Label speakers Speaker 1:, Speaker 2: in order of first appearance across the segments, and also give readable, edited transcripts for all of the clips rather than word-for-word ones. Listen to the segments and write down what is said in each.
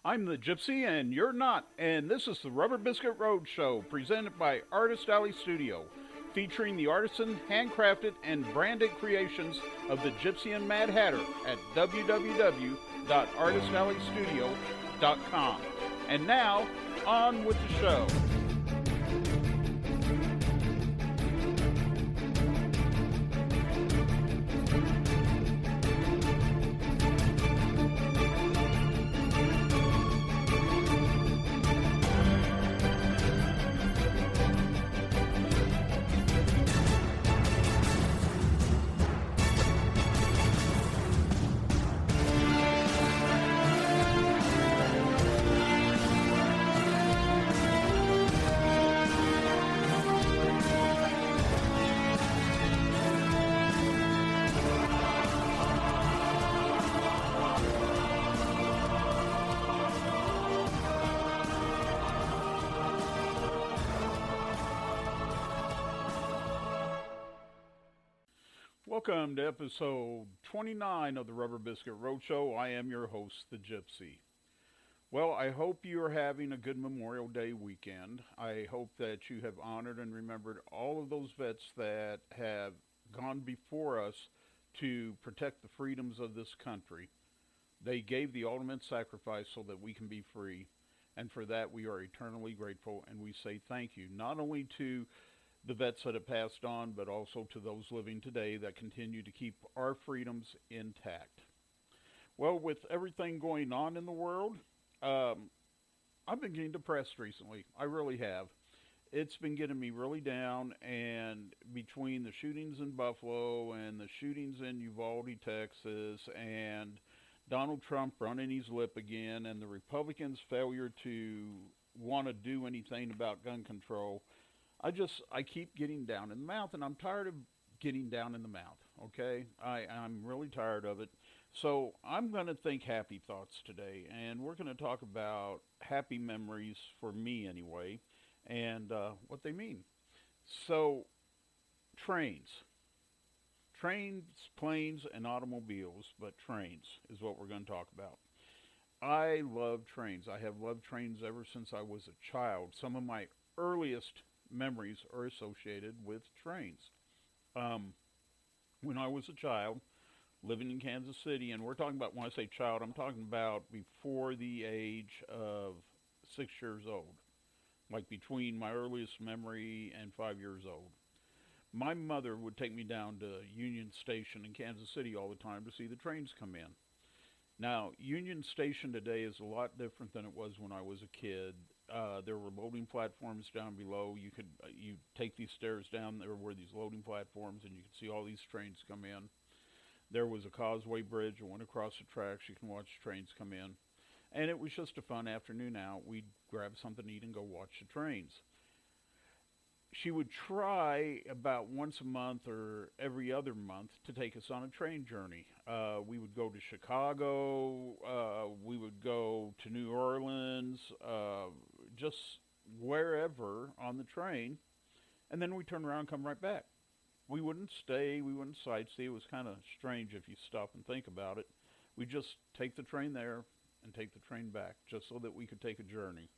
Speaker 1: I'm the Gypsy and you're not, and this is the Rubber Biskit Road Show presented by Artist Alley Studio, featuring the artisan, handcrafted, and branded creations of the Gypsy and Mad Hatter at www.artistalleystudio.com. And now, on with the show. Welcome to episode 29 of the Rubber Biskit Road Show. I am your host, the Gypsy. Well, I hope you are having a good Memorial Day weekend. I hope that you have honored and remembered all of those vets that have gone before us to protect the freedoms of this country. They gave the ultimate sacrifice so that we can be free. And for that, we are eternally grateful and we say thank you, not only to the vets that have passed on, but also to those living today that continue to keep our freedoms intact. Well, with everything going on in the world, I've been getting depressed recently. I really have. It's been getting me really down, and between the shootings in Buffalo and the shootings in Uvalde, Texas, and Donald Trump running his lip again, and the Republicans' failure to want to do anything about gun control, I keep getting down in the mouth, and I'm tired of getting down in the mouth. Okay, I'm really tired of it. So I'm going to think happy thoughts today, and we're going to talk about happy memories for me anyway, and what they mean. So trains, trains, planes, and automobiles, but trains is what we're going to talk about. I love trains. I have loved trains ever since I was a child. Some of my earliest memories are associated with trains. Um, when I was a child, living in Kansas City, and we're talking about, when I say child, I'm talking about before the age of 6 years old, like between my earliest memory and 5 years old. My mother would take me down to Union Station in Kansas City all the time to see the trains come in. Now, Union Station today is a lot different than it was when I was a kid. There were loading platforms down below. You take these stairs down. There were these loading platforms, and you could see all these trains come in. There was a causeway bridge that went across the tracks. You can watch trains come in, and it was just a fun afternoon out. We'd grab something to eat and go watch the trains. She would try about once a month or every other month to take us on a train journey. We would go to Chicago, we would go to New Orleans, just wherever on the train, and then we'd turn around and come right back. We wouldn't stay, we wouldn't sightsee. It was kind of strange if you stop and think about it. We'd just take the train there and take the train back just so that we could take a journey.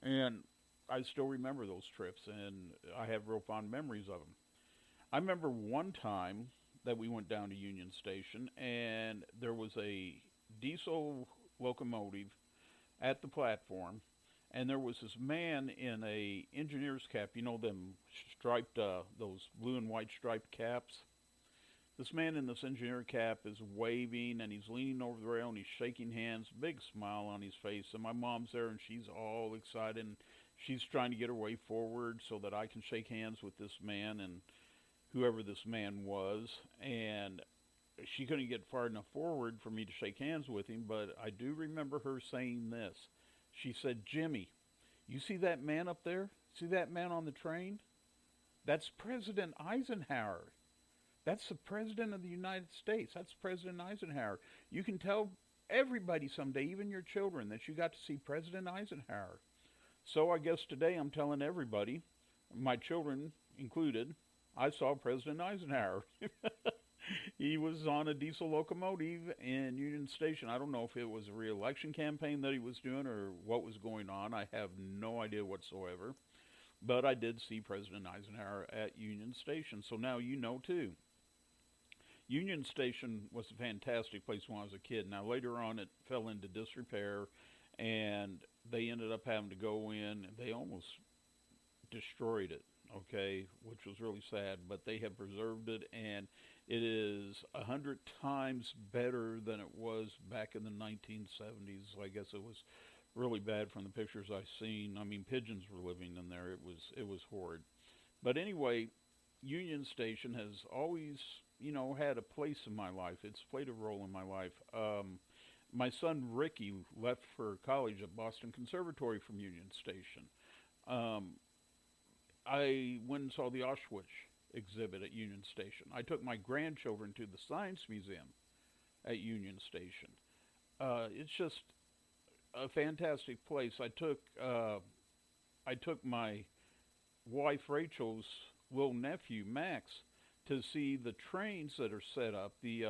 Speaker 1: And I still remember those trips, and I have real fond memories of them. I remember one time that we went down to Union Station, and there was a diesel locomotive at the platform, and there was this man in a engineer's cap. You know them striped, those blue and white striped caps. This man in this engineer cap is waving, and he's leaning over the rail, and he's shaking hands, big smile on his face. And my mom's there, and she's all excited, and she's trying to get her way forward so that I can shake hands with this man and whoever this man was. And she couldn't get far enough forward for me to shake hands with him, but I do remember her saying this. She said, "Jimmy, you see that man up there? See that man on the train? That's President Eisenhower. That's the President of the United States. That's President Eisenhower. You can tell everybody someday, even your children, that you got to see President Eisenhower." So I guess today I'm telling everybody, my children included, I saw President Eisenhower. He was on a diesel locomotive in Union Station. I don't know if it was a re-election campaign that he was doing or what was going on. I have no idea whatsoever. But I did see President Eisenhower at Union Station, so now you know too. Union Station was a fantastic place when I was a kid. Now later on, it fell into disrepair, and they ended up having to go in. And they almost destroyed it, okay, which was really sad. But they have preserved it, and it is 100 times better than it was back in the 1970s. I guess it was really bad from the pictures I've seen. I mean, pigeons were living in there. It was horrid. But anyway, Union Station has always, had a place in my life. It's played a role in my life. My son Ricky left for college at Boston Conservatory from Union Station. Um, I went and saw the Auschwitz exhibit at Union Station. I took my grandchildren to the Science Museum at Union Station. It's just a fantastic place. I took my wife Rachel's little nephew Max to see the trains that are set up, the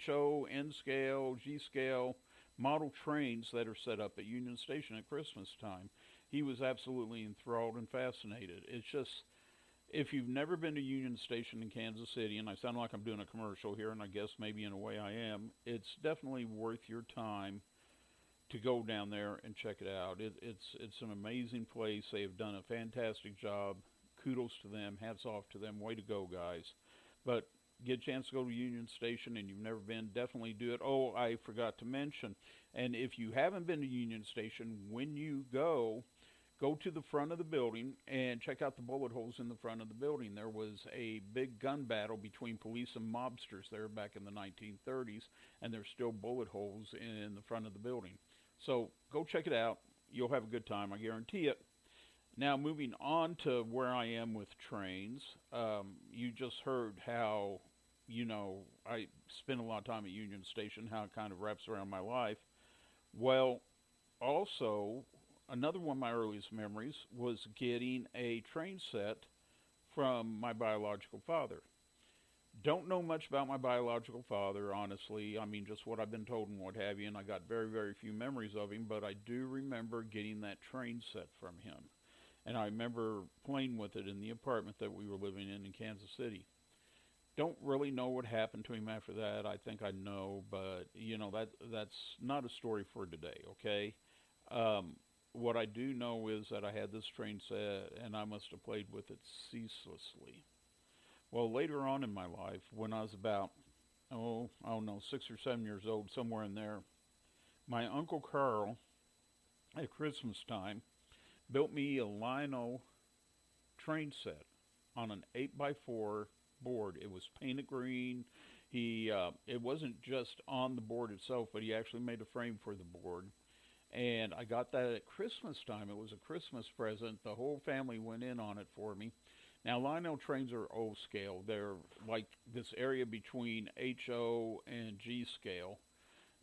Speaker 1: HO, N scale, G scale model trains that are set up at Union Station at Christmas time. He was absolutely enthralled and fascinated. It's just, if you've never been to Union Station in Kansas City, and I sound like I'm doing a commercial here, and I guess maybe in a way I am, it's definitely worth your time to go down there and check it out. It's an amazing place. They have done a fantastic job. Kudos to them. Hats off to them. Way to go, guys. But get a chance to go to Union Station and you've never been, definitely do it. Oh, I forgot to mention, and if you haven't been to Union Station, when you go to the front of the building and check out the bullet holes in the front of the building. There was a big gun battle between police and mobsters there back in the 1930s, and there's still bullet holes in the front of the building. So go check it out. You'll have a good time, I guarantee it. Now, moving on to where I am with trains, you just heard how, I spend a lot of time at Union Station, how it kind of wraps around my life. Well, also, another one of my earliest memories was getting a train set from my biological father. Don't know much about my biological father, honestly. I mean, just what I've been told and what have you, and I got very, very few memories of him, but I do remember getting that train set from him. And I remember playing with it in the apartment that we were living in Kansas City. Don't really know what happened to him after that. I think I know, but, that's not a story for today, okay? What I do know is that I had this train set, and I must have played with it ceaselessly. Well, later on in my life, when I was about, I don't know, 6 or 7 years old, somewhere in there, my Uncle Carl, at Christmas time, built me a lino train set on an 8x4 board. It was painted green. It wasn't just on the board itself, but he actually made a frame for the board. And I got that at Christmas time. It was a Christmas present. The whole family went in on it for me. Now, Lionel trains are O scale. They're like this area between HO and G scale.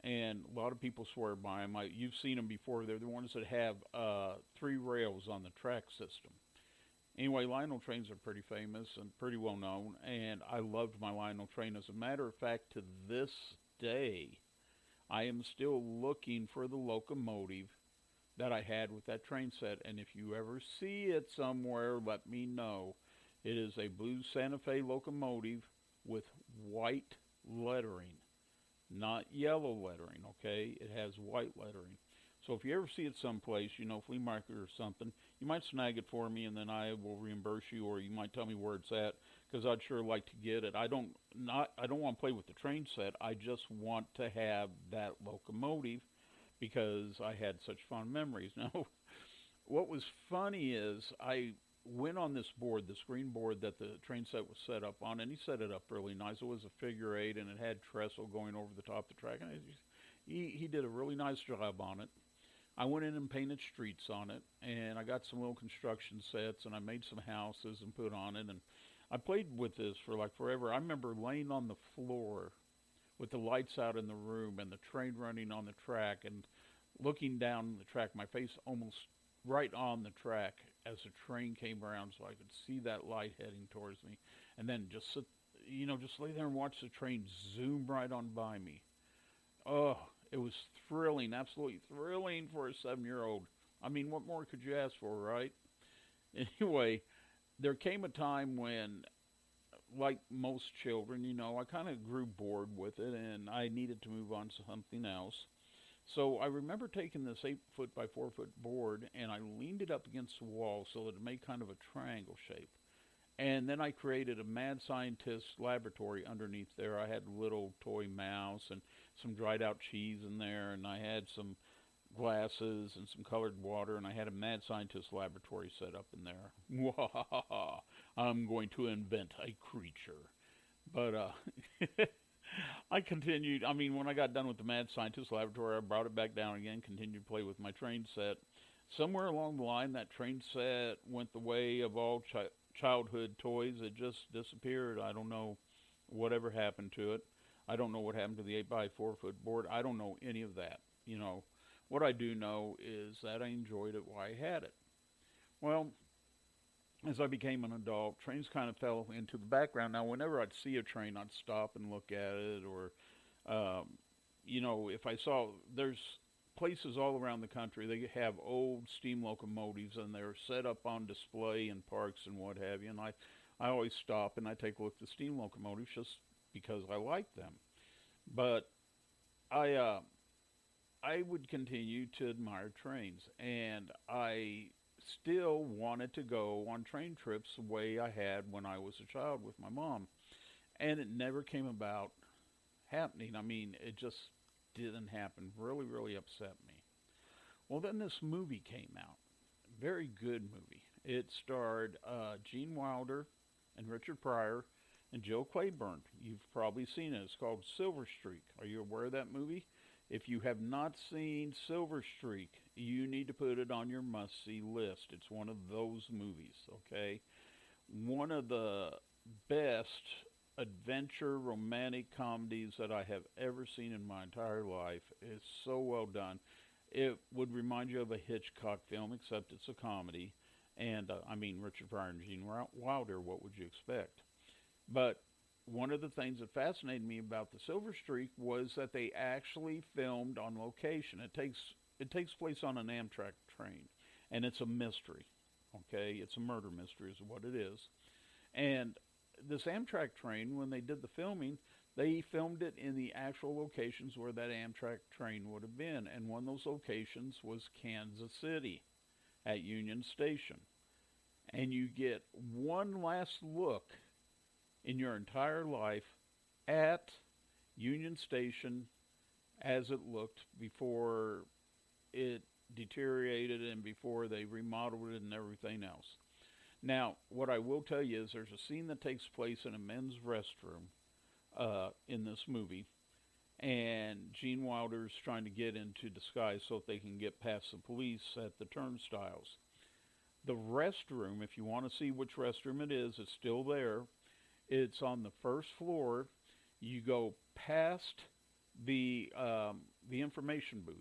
Speaker 1: And a lot of people swear by them. You've seen them before. They're the ones that have 3 rails on the track system. Anyway, Lionel trains are pretty famous and pretty well known. And I loved my Lionel train. As a matter of fact, to this day, I am still looking for the locomotive that I had with that train set. And if you ever see it somewhere, let me know. It is a blue Santa Fe locomotive with white lettering, not yellow lettering, okay? It has white lettering. So if you ever see it someplace, flea market or something, you might snag it for me and then I will reimburse you, or you might tell me where it's at, because I'd sure like to get it. I don't want to play with the train set. I just want to have that locomotive because I had such fond memories. Now, what was funny is I went on this board, the screen board that the train set was set up on, and he set it up really nice. It was a figure 8, and it had trestle going over the top of the track. And he did a really nice job on it. I went in and painted streets on it, and I got some little construction sets, and I made some houses and put on it, and I played with this for like forever. I remember laying on the floor with the lights out in the room and the train running on the track and looking down the track, my face almost right on the track as the train came around so I could see that light heading towards me, and then just just lay there and watch the train zoom right on by me. Oh, it was thrilling, absolutely thrilling for a 7-year-old. I mean, what more could you ask for, right? Anyway, there came a time when, like most children, I kind of grew bored with it and I needed to move on to something else. So I remember taking this 8 foot by 4 foot board and I leaned it up against the wall so that it made kind of a triangle shape. And then I created a mad scientist laboratory underneath there. I had a little toy mouse and some dried out cheese in there, and I had some glasses and some colored water, and I had a mad scientist laboratory set up in there. I'm going to invent a creature. But I continued. I mean, when I got done with the mad scientist laboratory, I brought it back down again, continued to play with my train set. Somewhere along the line, that train set went the way of all childhood toys. It just disappeared. I don't know whatever happened to it. I don't know what happened to the 8 by 4 foot board. I don't know any of that. What I do know is that I enjoyed it while I had it. Well, as I became an adult, trains kind of fell into the background. Now, whenever I'd see a train, I'd stop and look at it, or, if I saw, there's places all around the country, they have old steam locomotives, and they're set up on display in parks and what have you, and I always stop and I take a look at the steam locomotives just because I like them. But I, I would continue to admire trains, and I still wanted to go on train trips the way I had when I was a child with my mom. And it never came about happening. I mean, it just didn't happen. Really, really upset me. Well, then this movie came out. Very good movie. It starred Gene Wilder and Richard Pryor and Joe Claiborne. You've probably seen it. It's called Silver Streak. Are you aware of that movie? If you have not seen Silver Streak, you need to put it on your must-see list. It's one of those movies, okay? One of the best adventure romantic comedies that I have ever seen in my entire life. It's so well done. It would remind you of a Hitchcock film, except it's a comedy. And, Richard Pryor and Gene Wilder, what would you expect? But one of the things that fascinated me about the Silver Streak was that they actually filmed on location. It takes place on an Amtrak train, and it's a mystery. Okay, it's a murder mystery, is what it is. And this Amtrak train, when they did the filming, they filmed it in the actual locations where that Amtrak train would have been, and one of those locations was Kansas City at Union Station. And you get one last look in your entire life at Union Station as it looked before it deteriorated and before they remodeled it and everything else. Now, what I will tell you is there's a scene that takes place in a men's restroom in this movie, and Gene Wilder's trying to get into disguise so that they can get past the police at the turnstiles. The restroom, if you want to see which restroom it is, it's still there. It's on the first floor. You go past the information booth,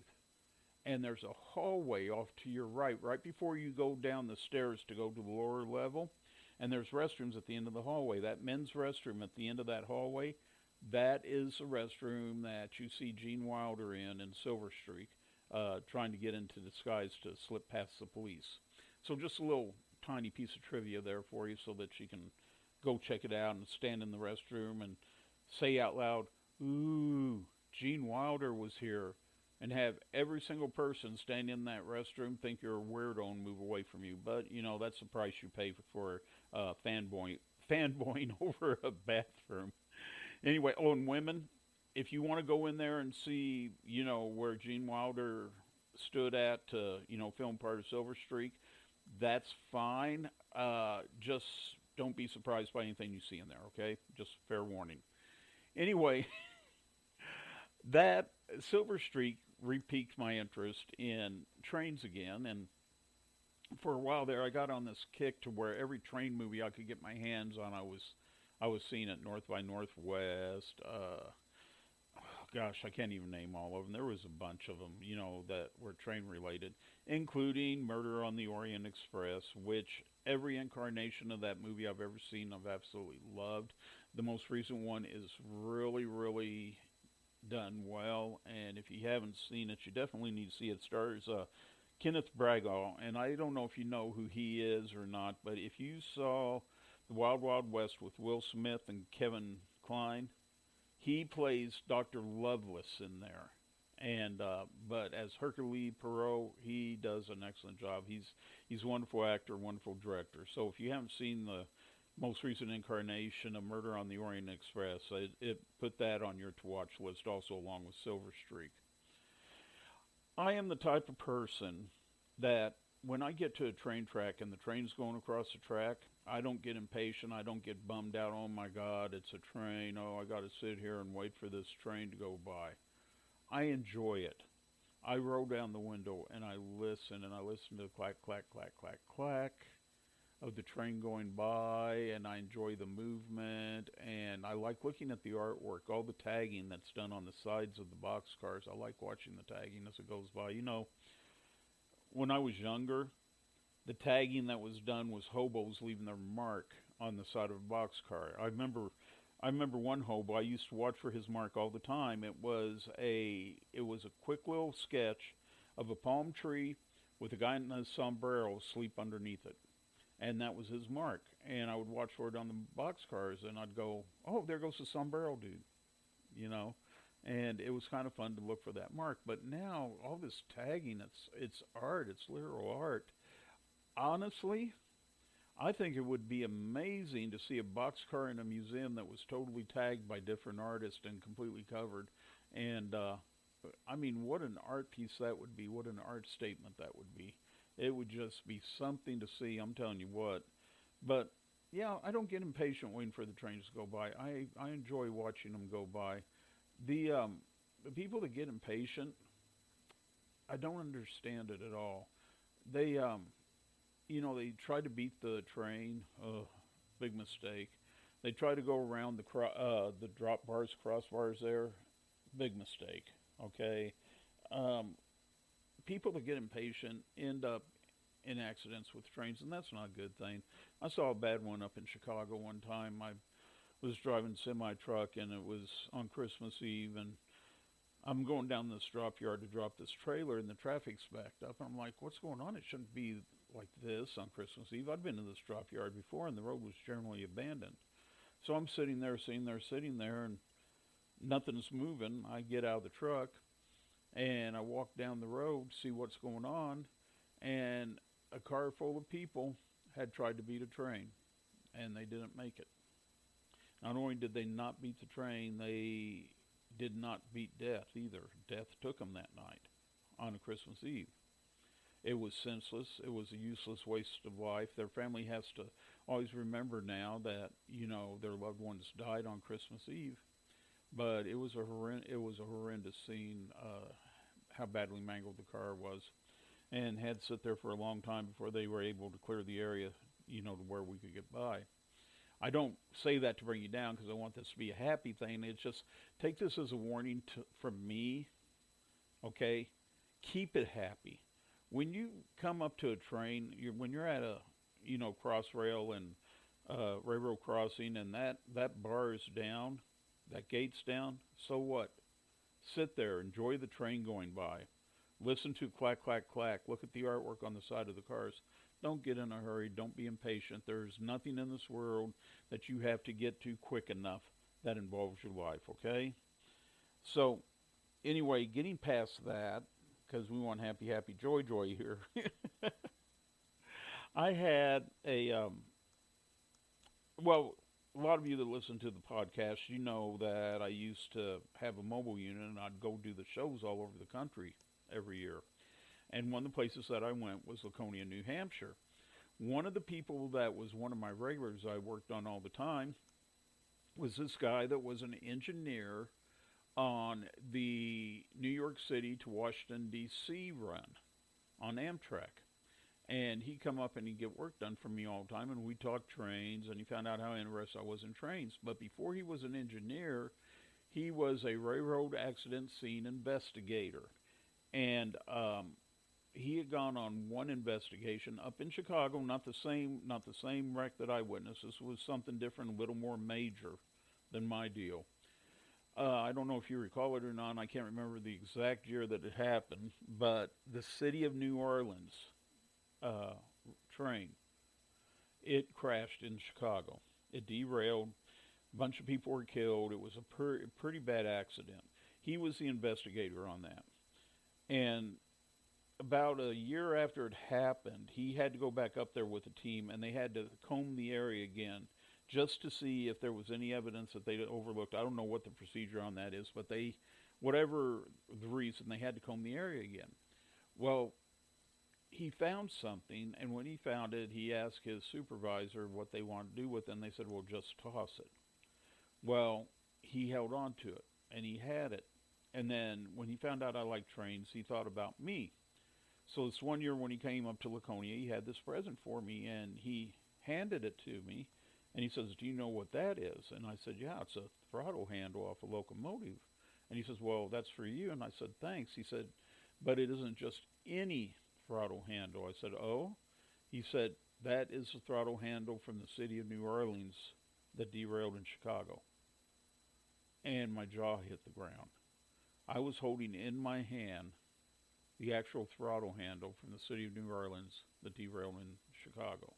Speaker 1: and there's a hallway off to your right before you go down the stairs to go to the lower level. And there's restrooms at the end of the hallway. That men's restroom at the end of that hallway, that is the restroom that you see Gene Wilder in Silver Streak, trying to get into disguise to slip past the police. So just a little tiny piece of trivia there for you so that you can go check it out and stand in the restroom and say out loud, "Ooh, Gene Wilder was here," and have every single person standing in that restroom think you're a weirdo and move away from you. But, that's the price you pay for fanboying over a bathroom. Anyway, and women, if you want to go in there and see, where Gene Wilder stood at to, film part of Silver Streak, that's fine. Just don't be surprised by anything you see in there, okay? Just fair warning. Anyway, that Silver Streak re-piqued my interest in trains again, and for a while there, I got on this kick to where every train movie I could get my hands on, I was seeing it. North by Northwest. Gosh, I can't even name all of them. There was a bunch of them, that were train related, including Murder on the Orient Express, which every incarnation of that movie I've ever seen, I've absolutely loved. The most recent one is really, really done well, and if you haven't seen it, you definitely need to see it. It stars Kenneth Bragall, and I don't know if you know who he is or not, but if you saw The Wild Wild West with Will Smith and Kevin Kline, he plays Dr. Lovelace in there. And but as Hercule Poirot, he does an excellent job. He's a wonderful actor, wonderful director. So if you haven't seen the most recent incarnation of Murder on the Orient Express, it put that on your to watch list also along with Silver Streak. I am the type of person that when I get to a train track and the train's going across the track, I don't get impatient. I don't get bummed out. Oh my God, it's a train. Oh, I got to sit here and wait for this train to go by. I enjoy it. I roll down the window and I listen to the clack, clack, clack, clack, clack of the train going by, and I enjoy the movement, and I like looking at the artwork, all the tagging that's done on the sides of the boxcars. I like watching the tagging as it goes by. You know, when I was younger, the tagging that was done was hobos leaving their mark on the side of a boxcar. I remember one hobo I used to watch for his mark all the time. It was a quick little sketch of a palm tree with a guy in a sombrero asleep underneath it, and that was his mark. And I would watch for it on the boxcars, and I'd go, "Oh, there goes the sombrero dude," you know. And it was kind of fun to look for that mark. But now all this tagging, it's art, it's literal art. Honestly, I think it would be amazing to see a boxcar in a museum that was totally tagged by different artists and completely covered. And I mean, what an art piece that would be! What an art statement that would be! It would just be something to see. I'm telling you what. But yeah, I don't get impatient waiting for the trains to go by. I enjoy watching them go by. The people that get impatient, I don't understand it at all. They they try to beat the train. Big mistake. They try to go around the drop bars, crossbars there. Big mistake. Okay. Um, People that get impatient end up in accidents with trains, and that's not a good thing. I saw a bad one up in Chicago one time. I was driving semi truck, and it was on Christmas Eve, and I'm going down this drop yard to drop this trailer, and the traffic's backed up. I'm like, what's going on? It shouldn't be like this on Christmas Eve. I'd been to this drop yard before, and the road was generally abandoned. So I'm sitting there, and nothing's moving. I get out of the truck, and I walk down the road, see what's going on, and a car full of people had tried to beat a train, and they didn't make it. Not only did they not beat the train, they did not beat death either. Death took them that night on a Christmas Eve. It was senseless. It was a useless waste of life. Their family has to always remember now that, their loved ones died on Christmas Eve. But it was a horrendous scene, how badly mangled the car was, and had to sit there for a long time before they were able to clear the area, to where we could get by. I don't say that to bring you down because I want this to be a happy thing. It's just take this as a warning from me, okay? Keep it happy. When you come up to a train, when you're at a, cross rail and railroad crossing, and that bar is down, that gate's down, so what? Sit there, enjoy the train going by. Listen to clack, clack, clack. Look at the artwork on the side of the cars. Don't get in a hurry. Don't be impatient. There's nothing in this world that you have to get to quick enough that involves your life, okay? So, anyway, getting past that, because we want happy, happy, joy, joy here. I had well, a lot of you that listen to the podcast, you know that I used to have a mobile unit, and I'd go do the shows all over the country every year. And one of the places that I went was Laconia, New Hampshire. One of the people that was one of my regulars I worked on all the time was this guy that was an engineer on the New York City to Washington, D.C. run on Amtrak. And he'd come up and he'd get work done for me all the time, and we'd talk trains, and he found out how interested I was in trains. But before he was an engineer, he was a railroad accident scene investigator. And he had gone on one investigation up in Chicago, not the same wreck that I witnessed. This was something different, a little more major. than my deal. I don't know if you recall it or not. I can't remember the exact year that it happened, but the city of New Orleans uh, train, it crashed in Chicago. It derailed. A bunch of people were killed. It was a pretty bad accident. He was the investigator on that. And about a year after it happened, he had to go back up there with a team, and they had to comb the area again just to see if there was any evidence that they overlooked. I don't know what the procedure on that is, but they, whatever the reason, they had to comb the area again. Well, he found something, and when he found it, he asked his supervisor what they wanted to do with it, and they said, well, just toss it. Well, he held on to it, and he had it. And then when he found out I liked trains, he thought about me. So this one year when he came up to Laconia, he had this present for me, and he handed it to me, and he says, "Do you know what that is?" And I said, "Yeah, it's a throttle handle off a locomotive." And he says, "Well, that's for you." And I said, "Thanks." He said, "But it isn't just any throttle handle." I said, "Oh?" He said, "That is the throttle handle from the city of New Orleans that derailed in Chicago." And my jaw hit the ground. I was holding in my hand the actual throttle handle from the city of New Orleans that derailed in Chicago.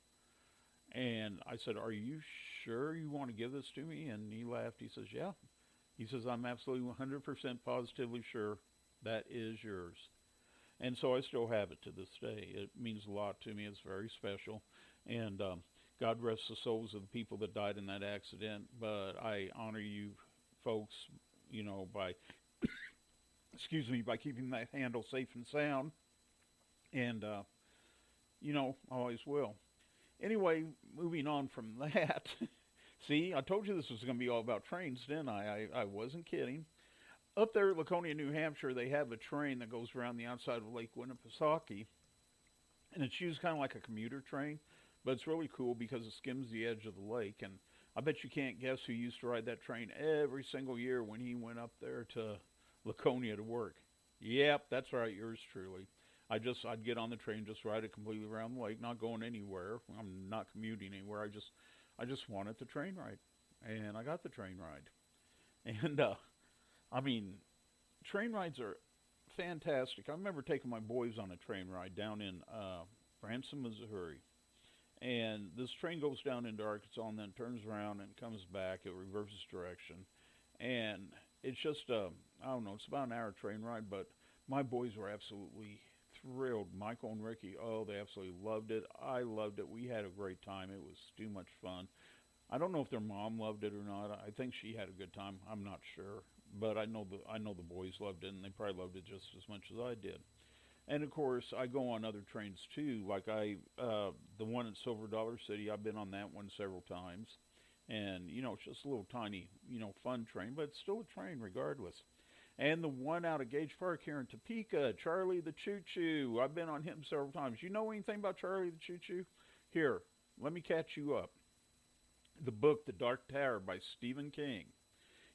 Speaker 1: And I said, "Are you sure you want to give this to me?" And he laughed. He says, "Yeah." He says, "I'm absolutely 100% positively sure that is yours." And so I still have it to this day. It means a lot to me. It's very special. And God rest the souls of the people that died in that accident. But I honor you folks, by, excuse me, by keeping that handle safe and sound. And, always will. Anyway, moving on from that. See, I told you this was going to be all about trains, didn't I wasn't kidding. Up there at Laconia, New Hampshire, they have a train that goes around the outside of Lake Winnipesaukee, and it's used kind of like a commuter train, but it's really cool because it skims the edge of the lake. And I bet you can't guess who used to ride that train every single year when he went up there to Laconia to work. Yep, that's right, yours truly. I'd get on the train, just ride it completely around the lake, not going anywhere. I'm not commuting anywhere. I just wanted the train ride, and I got the train ride. And I mean, train rides are fantastic. I remember taking my boys on a train ride down in Branson, Missouri. And this train goes down into Arkansas and then turns around and comes back. It reverses direction. And it's just, I don't know, it's about an hour train ride, but my boys were absolutely thrilled. Michael and Ricky, oh, they absolutely loved it. I loved it. We had a great time. It was too much fun. I don't know if their mom loved it or not. I think she had a good time. I'm not sure, but I know the boys loved it, and they probably loved it just as much as I did. And of course, I go on other trains too. Like the one at Silver Dollar City, I've been on that one several times, and it's just a little tiny, fun train, but it's still a train regardless. And the one out of Gage Park here in Topeka, Charlie the Choo Choo. I've been on him several times. You know anything about Charlie the Choo Choo? Here, let me catch you up. The book, The Dark Tower by Stephen King.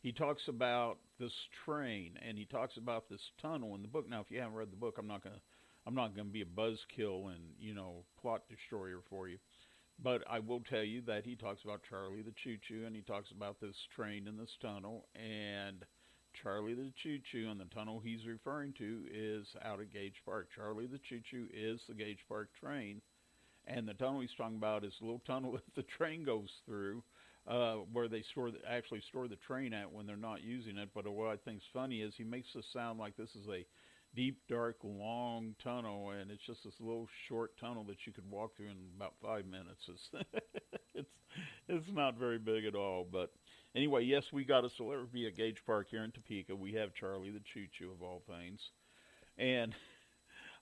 Speaker 1: He talks about this train, and he talks about this tunnel in the book. Now, if you haven't read the book, I'm not gonna be a buzzkill and plot destroyer for you. But I will tell you that he talks about Charlie the Choo Choo, and he talks about this train in this tunnel, and Charlie the Choo Choo and the tunnel he's referring to is out at Gage Park. Charlie the Choo Choo is the Gage Park train, and the tunnel he's talking about is the little tunnel that the train goes through, where they actually store the train at when they're not using it. But what I think's funny is he makes this sound like this is a deep, dark, long tunnel, and it's just this little short tunnel that you could walk through in about 5 minutes. It's it's not very big at all. But anyway, yes, we got a celebrity at Gage Park here in Topeka. We have Charlie the Choo Choo of all things, and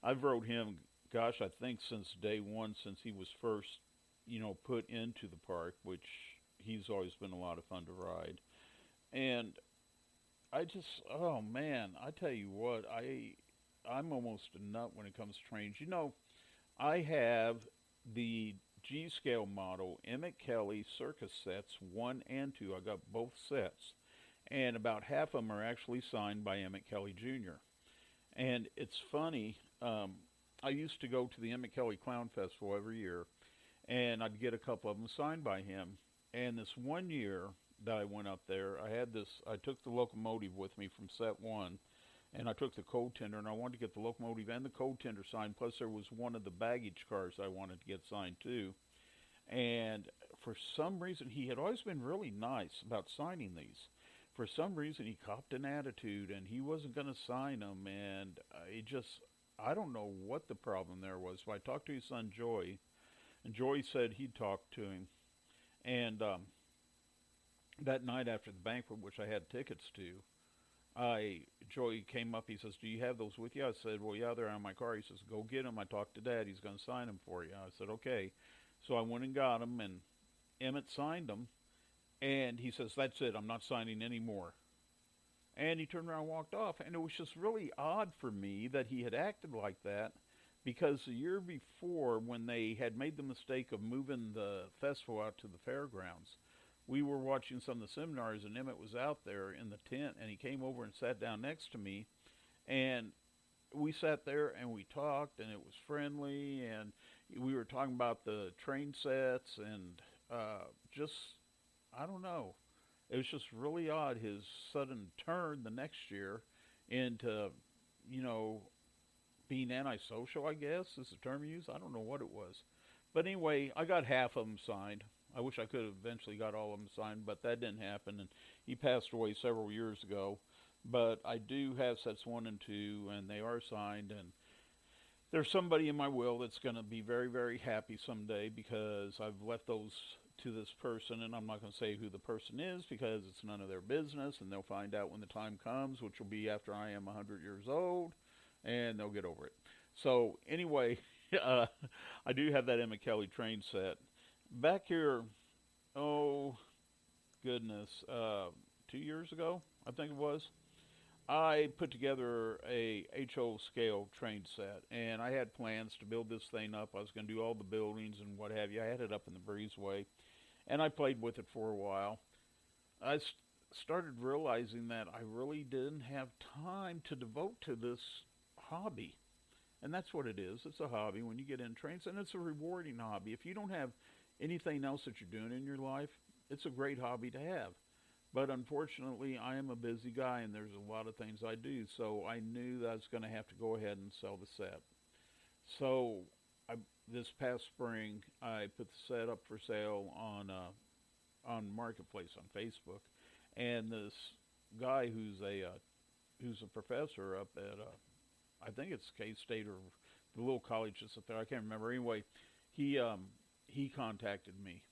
Speaker 1: I've rode him. Gosh, I think since day one, since he was first, put into the park, which he's always been a lot of fun to ride. And oh man, I tell you what, I'm almost a nut when it comes to trains. I have the G scale model Emmett Kelly circus sets 1 and 2. I got both sets, and about half of them are actually signed by Emmett Kelly Jr. And it's funny. I used to go to the Emmett Kelly Clown Festival every year, and I'd get a couple of them signed by him. And this one year, that I went up there. I took the locomotive with me from set one, and I took the coal tender, and I wanted to get the locomotive and the coal tender signed. Plus, there was one of the baggage cars I wanted to get signed too. And for some reason, he had always been really nice about signing these. For some reason, he copped an attitude, and he wasn't going to sign them. And I don't know what the problem there was. So I talked to his son Joy, and Joy said he'd talked to him. And that night after the banquet, which I had tickets to, Joey came up. He says, "Do you have those with you?" I said, "Well, yeah, they're in my car." He says, "Go get them." I talked to Dad. He's going to sign them for you. I said, "Okay." So I went and got them, and Emmett signed them. And he says, "That's it. I'm not signing any more." And he turned around and walked off. And it was just really odd for me that he had acted like that, because the year before, when they had made the mistake of moving the festival out to the fairgrounds, we were watching some of the seminars, and Emmett was out there in the tent, and he came over and sat down next to me, and we sat there and we talked, and it was friendly, and we were talking about the train sets, and just, I don't know, it was just really odd, his sudden turn the next year into, you know, being antisocial, I guess is the term used. I don't know what it was. But anyway, I got half of them signed. I wish I could have eventually got all of them signed, but that didn't happen. And he passed away several years ago. But I do have sets 1 and 2, and they are signed. And there's somebody in my will that's going to be very, very happy someday, because I've left those to this person, and I'm not going to say who the person is because it's none of their business, and they'll find out when the time comes, which will be after I am 100 years old, and they'll get over it. So anyway, I do have that Emmett Kelly train set. Back here, oh goodness, 2 years ago, I think it was, I put together a HO scale train set, and I had plans to build this thing up. I was going to do all the buildings and what have you. I had it up in the breezeway, and I played with it for a while. I started realizing that I really didn't have time to devote to this hobby. And that's what it is. It's a hobby when you get in trains, and it's a rewarding hobby. If you don't have anything else that you're doing in your life, it's a great hobby to have. But unfortunately, I am a busy guy, and there's a lot of things I do. So I knew that I was going to have to go ahead and sell the set. So this past spring, I put the set up for sale on Marketplace on Facebook, and this guy who's a professor up at I think it's K-State or the little college that's up there. I can't remember. Anyway, he contacted me,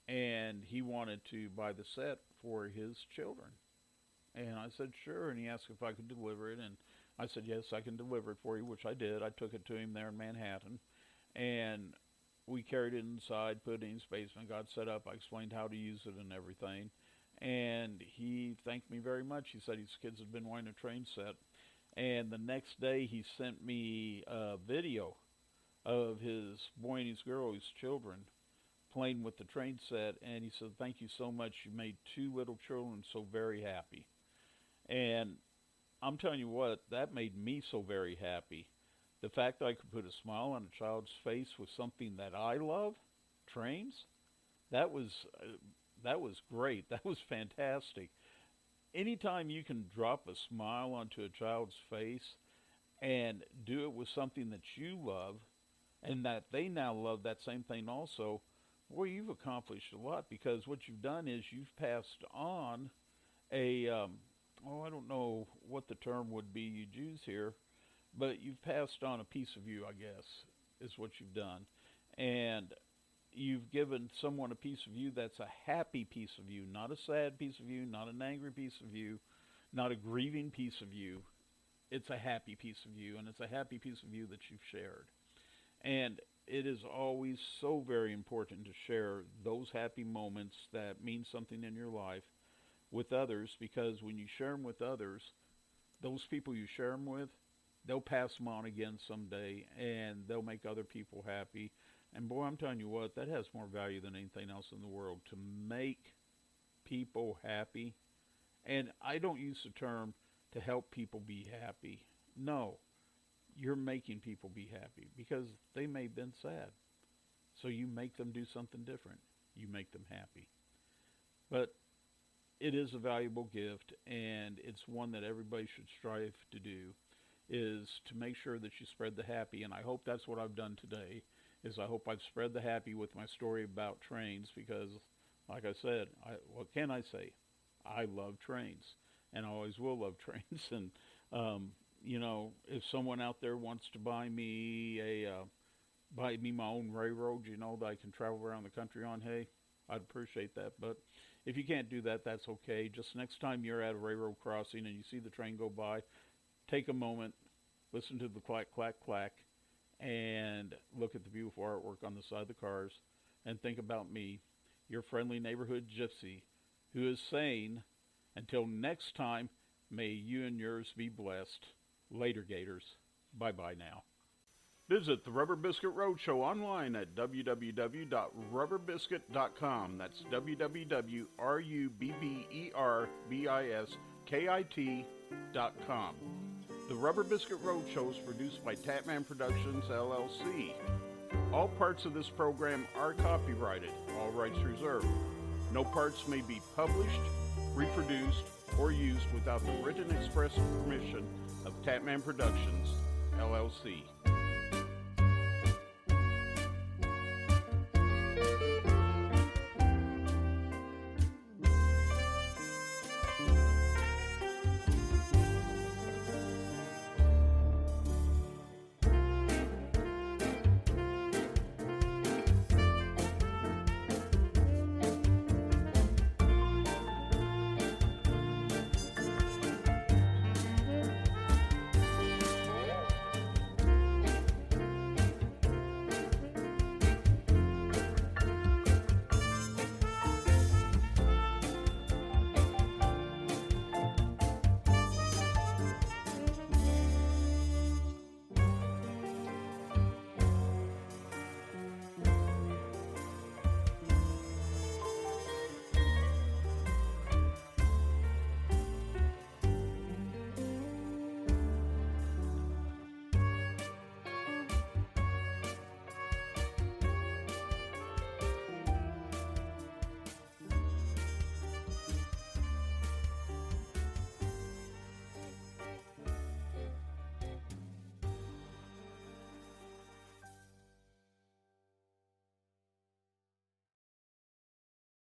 Speaker 1: and he wanted to buy the set for his children. And I said, sure. And he asked if I could deliver it. And I said, yes, I can deliver it for you, which I did. I took it to him there in Manhattan. And we carried it inside, put it in his basement, got set up. I explained how to use it and everything. And he thanked me very much. He said his kids had been wanting a train set. And the next day he sent me a video of his boy and his girl, his children, playing with the train set. And he said, thank you so much. You made 2 little children so very happy. And I'm telling you what, that made me so very happy. The fact that I could put a smile on a child's face with something that I love, trains, that was great. That was fantastic. Anytime you can drop a smile onto a child's face and do it with something that you love, and that they now love that same thing also, boy, you've accomplished a lot, because what you've done is you've passed on I don't know what the term would be you'd use here, but you've passed on a piece of you, I guess, is what you've done. And you've given someone a piece of you that's a happy piece of you, not a sad piece of you, not an angry piece of you, not a grieving piece of you. It's a happy piece of you, and it's a happy piece of you that you've shared. And it is always so very important to share those happy moments that mean something in your life with others, because when you share them with others, those people you share them with, they'll pass them on again someday, and they'll make other people happy. And boy, I'm telling you what, that has more value than anything else in the world, to make people happy. And I don't use the term to help people be happy. No, you're making people be happy, because they may have been sad. So you make them do something different. You make them happy. But it is a valuable gift, and it's one that everybody should strive to do, is to make sure that you spread the happy. And I hope that's what I've done today, is I hope I've spread the happy with my story about trains, because like I said, what can I say? I love trains, and I always will love trains. And if someone out there wants to buy me my own railroad, that I can travel around the country on, hey, I'd appreciate that. But if you can't do that, that's okay. Just next time you're at a railroad crossing and you see the train go by, take a moment, listen to the clack, clack, clack, and look at the beautiful artwork on the side of the cars, and think about me, your friendly neighborhood gypsy, who is saying, until next time, may you and yours be blessed. Later, Gators. Bye-bye now. Visit the Rubber Biskit Road Show online at www.rubberbiskit.com. That's www.rubberbiskit.com. The Rubber Biskit Road Show is produced by Tapman Productions, LLC. All parts of this program are copyrighted, all rights reserved. No parts may be published, reproduced, or used without the written express permission of Tapman Productions, LLC.